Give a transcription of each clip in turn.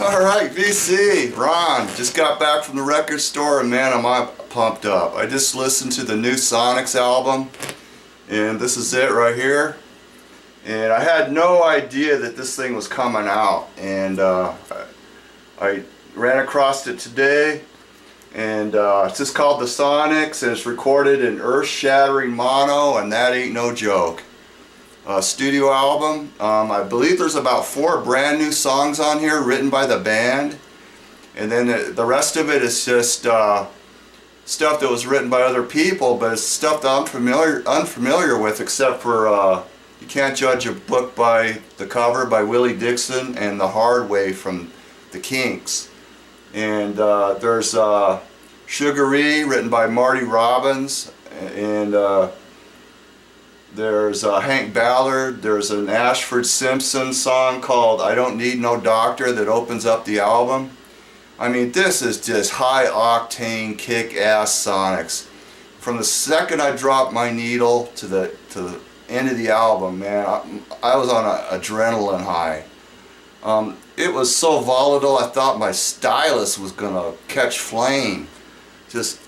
Alright, VC, Ron, just got back from the record store and man, I'm pumped up. I just listened to the new Sonics album and this is it right here. And I had no idea that this thing was coming out, and I ran across it today, and it's just called the Sonics, and it's recorded in earth-shattering mono, and that ain't no joke. Studio album. I believe there's about 4 brand new songs on here written by the band, and then the rest of it is just stuff that was written by other people, but it's stuff that I'm unfamiliar with, except for You Can't Judge a Book by the Cover by Willie Dixon and The Hard Way from the Kinks. And there's Sugaree written by Marty Robbins, and there's Hank Ballard. There's an Ashford Simpson song called I Don't Need No Doctor that opens up the album. I mean, this is just high octane kick-ass Sonics. From the second I dropped my needle to the end of the album, man, I was on an adrenaline high. It was so volatile, I thought my stylus was gonna catch flame. Just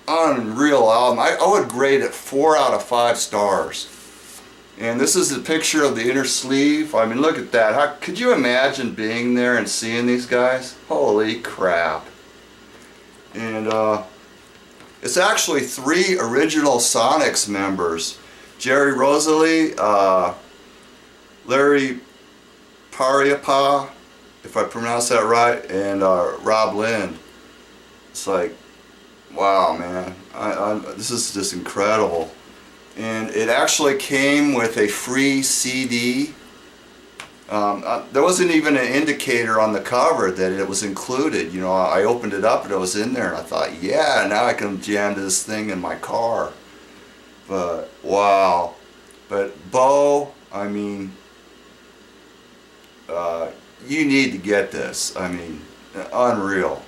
unreal album. I would grade it 4 out of 5 stars. And this is a picture of the inner sleeve. I mean, look at that. How could you imagine being there and seeing these guys? Holy crap. And it's actually 3 original Sonics members. Jerry Rosalie, Larry Pariapa, if I pronounce that right, and Rob Lind. It's like, wow, man, this is just incredible. And it actually came with a free CD. There wasn't even an indicator on the cover that it was included. You know, I opened it up and it was in there, and I thought, yeah, now I can jam this thing in my car. But wow. But Bo, I mean, you need to get this. I mean, unreal.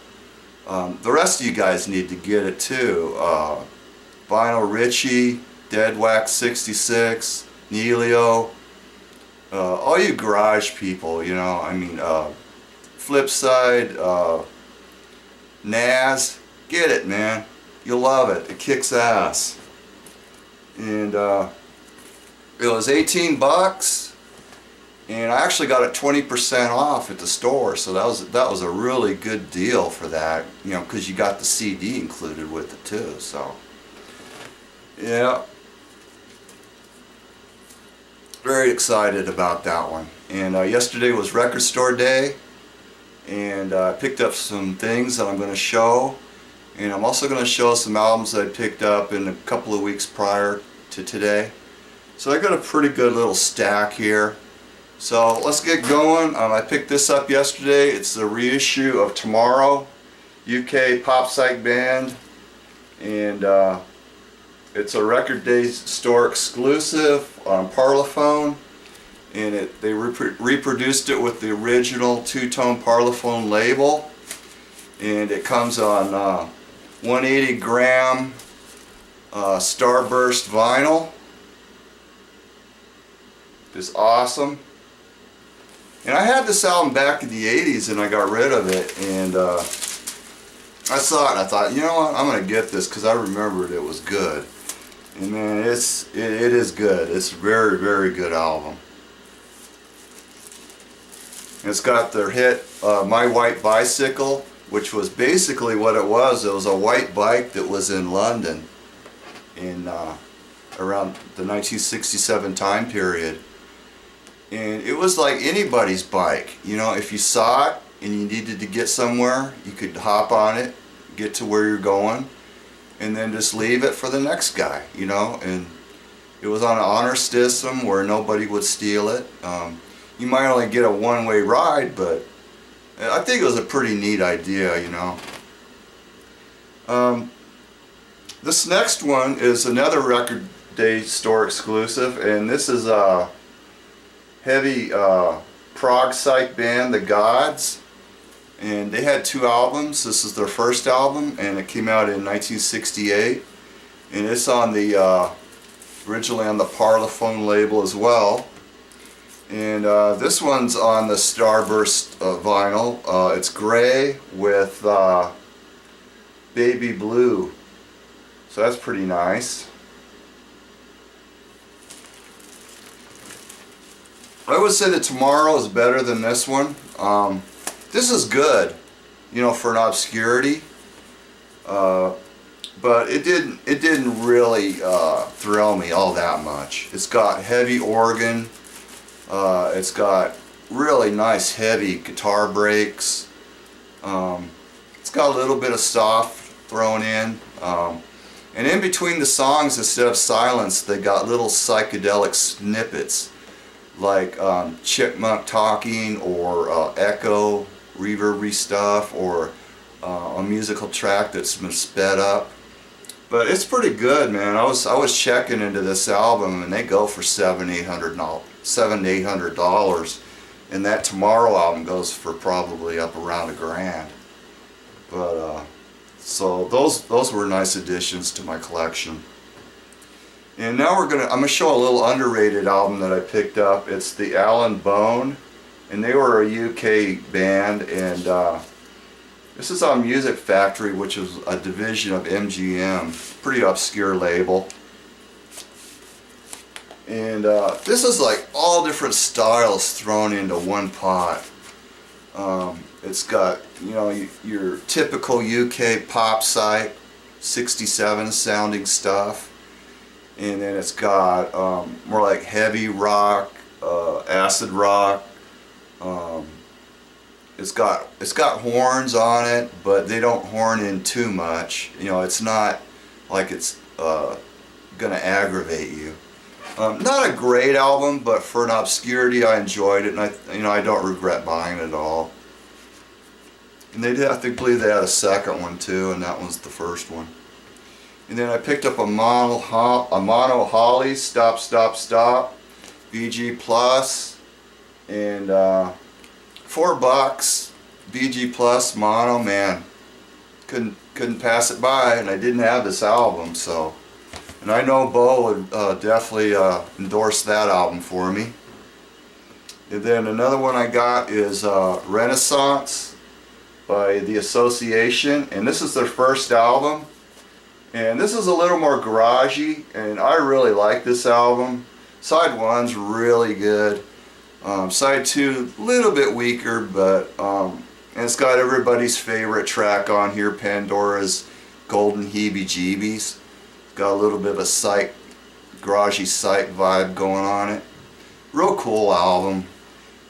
The rest of you guys need to get it too. Vinyl Richie, Dead Wax 66, Neilio, all you garage people, you know, I mean, Flipside, Naz, get it, man. You'll love it. It kicks ass. And it was 18 bucks, and I actually got it 20% off at the store, so that was a really good deal for that, you know, because you got the CD included with it too. So yeah, very excited about that one. And yesterday was record store day, and I picked up some things that I'm going to show, and I'm also going to show some albums that I picked up in a couple of weeks prior to today. So I got a pretty good little stack here. So let's get going. I picked this up yesterday. It's the reissue of Tomorrow, UK pop psych band, and it's a Record Day store exclusive on Parlophone, and they reproduced it with the original 2-tone Parlophone label, and it comes on 180 gram Starburst vinyl. It's awesome. And I had this album back in the 80s and I got rid of it, and I saw it and I thought, you know what, I'm going to get this because I remembered it was good. And man, it is good. It's a very, very good album. And it's got their hit My White Bicycle, which was basically what it was. It was a white bike that was in London in around the 1967 time period. And it was like anybody's bike. You know, if you saw it and you needed to get somewhere, you could hop on it, get to where you're going, and then just leave it for the next guy, you know. And it was on an honor system where nobody would steal it. You might only get a one-way ride, but I think it was a pretty neat idea, you know. This next one is another Record Day store exclusive, and this is a heavy prog psych band, The Gods, and they had 2 albums. This is their first album, and it came out in 1968, and it's on the originally on the Parlophone label as well. And this one's on the Starburst vinyl. It's gray with baby blue, so that's pretty nice. I would say that Tomorrow is better than this one. This is good, you know, for an obscurity, but it didn't really thrill me all that much. It's got heavy organ. It's got really nice heavy guitar breaks. It's got a little bit of soft thrown in. And in between the songs, instead of silence, they got little psychedelic snippets like chipmunk talking, or echo, reverb stuff, or a musical track that's been sped up. But it's pretty good, man. I was checking into this album, and they go for $700 to $800, and that Tomorrow album goes for probably up around $1,000. But so those were nice additions to my collection. And now I'm gonna show a little underrated album that I picked up. It's the Alan Bone, and they were a UK band, and this is on Music Factory, which is a division of MGM, pretty obscure label. And this is like all different styles thrown into one pot. It's got, you know, your typical UK pop site, 67 sounding stuff. And then it's got more like heavy rock, acid rock. It's got horns on it, but they don't horn in too much. You know, it's not like it's gonna aggravate you. Not a great album, but for an obscurity, I enjoyed it, and I don't regret buying it at all. And I believe they had a second one too, and that one's the first one. And then I picked up a Mono Holly Stop Stop Stop VG Plus, and $4 VG Plus mono, man. Couldn't pass it by, and I didn't have this album, so. And I know Bo would definitely endorse that album for me. And then another one I got is Renaissance by The Association, and this is their first album. And this is a little more garagey, and I really like this album. Side 1's really good. Side 2, a little bit weaker, but and it's got everybody's favorite track on here, Pandora's Golden Heebie-Jeebies. Got a little bit of a garagey psych vibe going on it. Real cool album,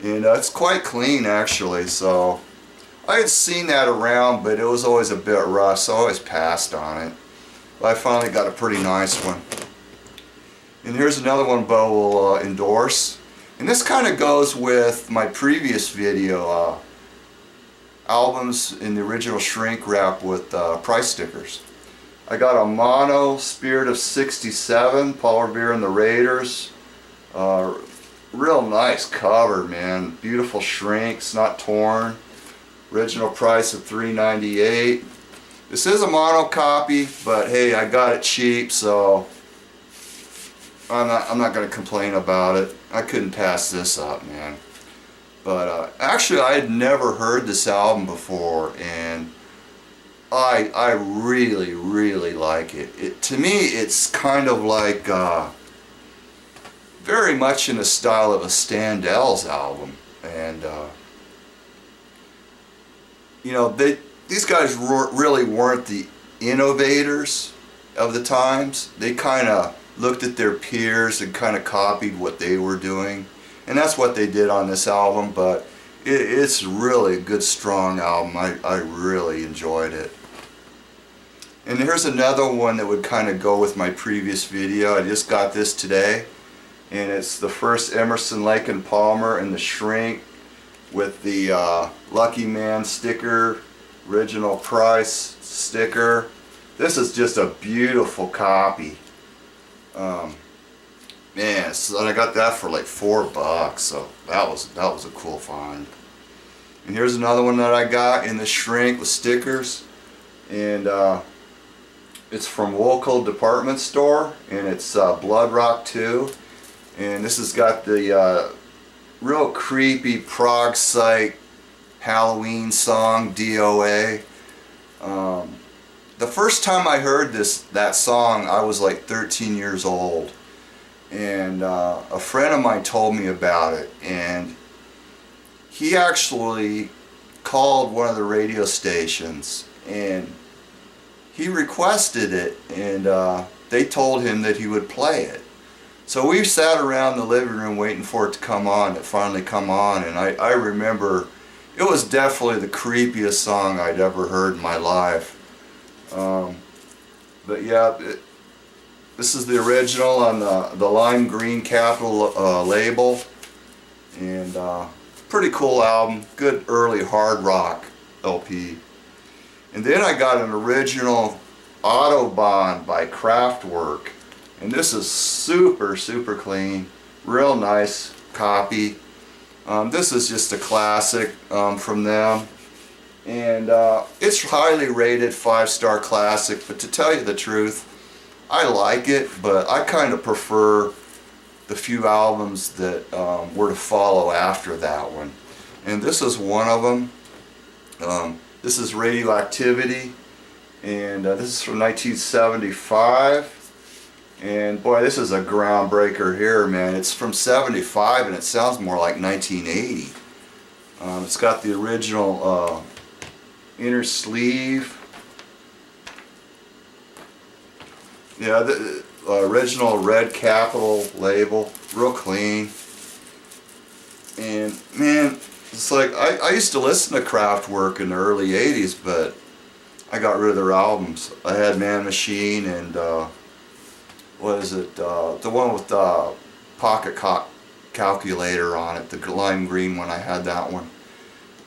and it's quite clean actually. So I had seen that around, but it was always a bit rough, so I always passed on it. But I finally got a pretty nice one. And here's another one Bo will endorse. And this kind of goes with my previous video, albums in the original shrink wrap with price stickers. I got a mono Spirit of 67, Paul Revere and the Raiders. Real nice cover, man. Beautiful shrinks, not torn. Original price of $3.98. This is a mono copy, but hey, I got it cheap, so I'm not going to complain about it. I couldn't pass this up, man. But actually, I had never heard this album before, and I really, really like it. To me, it's kind of like very much in the style of a Standell's album, and you know, these guys really weren't the innovators of the times. They kind of looked at their peers and kind of copied what they were doing, and that's what they did on this album. But it's really a good, strong album. I really enjoyed it. And here's another one that would kind of go with my previous video. I just got this today, and it's the first Emerson, Lake and Palmer and the Shrink with the Lucky Man sticker, original price sticker. This is just a beautiful copy. Man, so I got that for like $4, so that was a cool find. And here's another one that I got in the Shrink with stickers, and it's from Wokel Department Store, and it's Blood Rock 2, and this has got the real creepy prog psych Halloween song, DOA. The first time I heard that song, I was like 13 years old, and a friend of mine told me about it, and he actually called one of the radio stations and he requested it, and they told him that he would play it. So we sat around the living room waiting for it to come on. It finally come on, and I remember it was definitely the creepiest song I'd ever heard in my life. But yeah, this is the original on the lime green Capitol label, and pretty cool album, good early hard rock LP. And then I got an original Autobahn by Kraftwerk, and this is super clean, real nice copy. This is just a classic from them, and it's highly rated 5-star classic, but to tell you the truth, I like it, but I kind of prefer the few albums that were to follow after that one. And this is one of them. This is Radioactivity, and this is from 1975. And boy, this is a groundbreaker here, man. It's from 75 and it sounds more like 1980. It's got the original inner sleeve. Yeah, the original red Capitol label, real clean. And man, it's like I used to listen to Kraftwerk in the early 80s, but I got rid of their albums. I had Man Machine and what is it? The one with the pocket calculator on it, the lime green one. I had that one.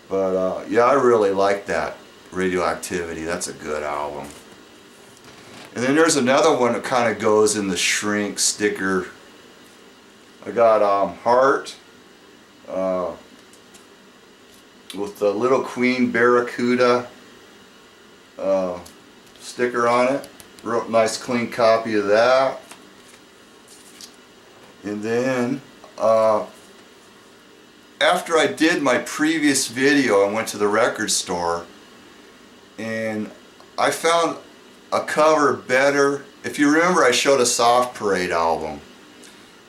But yeah, I really like that Radioactivity. That's a good album. And then there's another one that kind of goes in the shrink sticker. I got Heart with the little Queen Barracuda sticker on it. Real nice clean copy of that. And then after I did my previous video, I went to the record store and I found a cover better. If you remember, I showed a Soft Parade album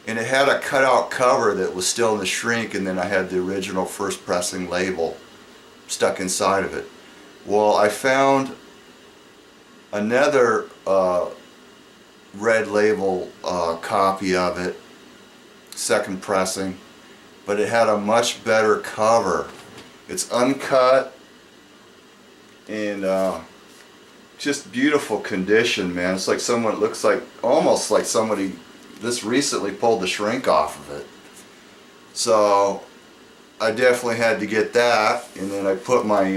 and it had a cutout cover that was still in the shrink, and then I had the original first pressing label stuck inside of it. Well, I found another red label copy of it, second pressing, but it had a much better cover. It's uncut and just beautiful condition, man. It's like someone, it looks like almost like somebody this recently pulled the shrink off of it. So I definitely had to get that, and then I put my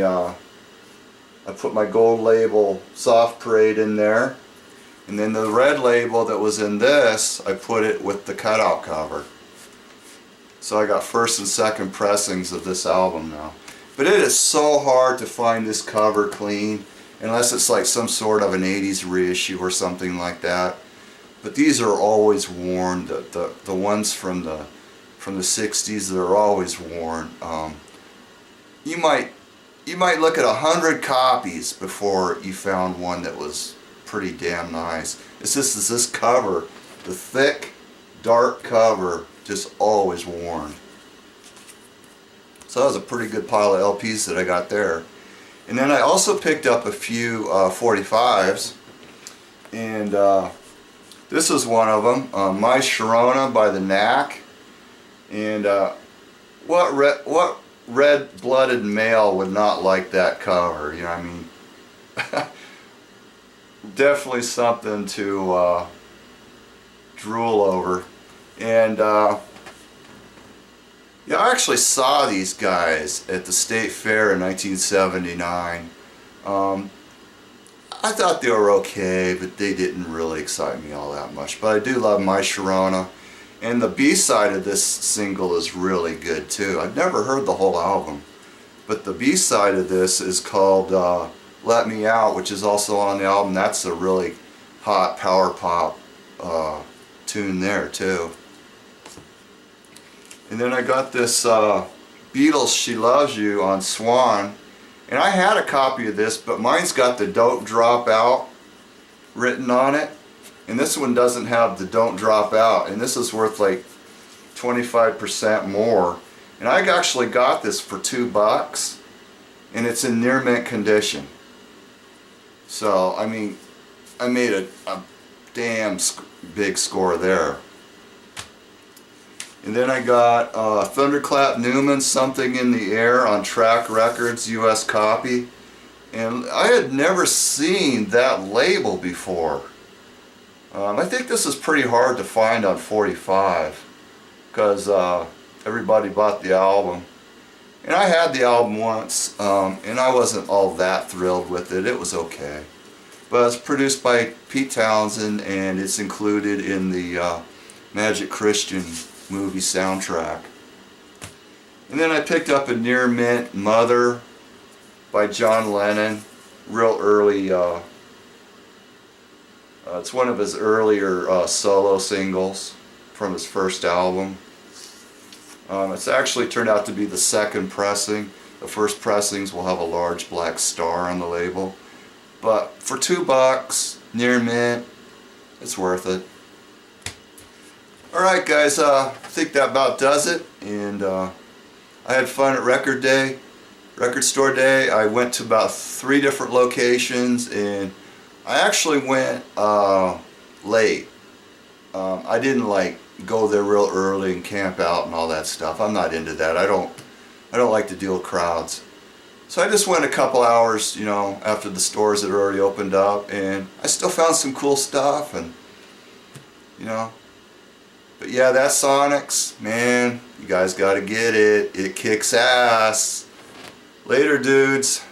gold label Soft Parade in there, and then the red label that was in this, I put it with the cutout cover. So I got first and second pressings of this album now. But it is so hard to find this cover clean, unless it's like some sort of an 80s reissue or something like that. But these are always worn. The ones from the 60s, they're always worn. You might look at 100 copies before you found one that was pretty damn nice. It's just this cover, the thick, dark cover, just always worn. So that was a pretty good pile of LPs that I got there. And then I also picked up a few 45s, and this is one of them, My Sharona by the Knack. And what red-blooded male would not like that cover? You know what I mean? Definitely something to drool over. And yeah, I actually saw these guys at the State Fair in 1979. I thought they were okay, but they didn't really excite me all that much. But I do love My Sharona. And the B-side of this single is really good too. I've never heard the whole album, but the B-side of this is called Let Me Out, which is also on the album. That's a really hot power pop tune there too. And then I got this Beatles She Loves You on Swan. And I had a copy of this, but mine's got the Don't Drop Out written on it. And this one doesn't have the Don't Drop Out. And this is worth like 25% more. And I actually got this for $2. And it's in near mint condition. So, I mean, I made a damn big score there. And then I got Thunderclap Newman, Something in the Air on Track Records, US copy. And I had never seen that label before. I think this is pretty hard to find on 45 because everybody bought the album. And I had the album once, and I wasn't all that thrilled with it. It was okay. But it's produced by Pete Townsend, and it's included in the Magic Christian movie soundtrack. And then I picked up a near mint Mother by John Lennon, real early. It's one of his earlier solo singles from his first album. It's actually turned out to be the second pressing. The first pressings will have a large black star on the label. But for $2, near mint, it's worth it. Alright guys, I think that about does it. And I had fun at Record Store Day. I went to about 3 different locations, and I actually went late. I didn't like go there real early and camp out and all that stuff. I'm not into that. I don't like to deal with crowds. So I just went a couple hours, you know, after the stores had already opened up, and I still found some cool stuff, and you know. But yeah, that Sonics, man, you guys gotta get it. It kicks ass. Later, dudes.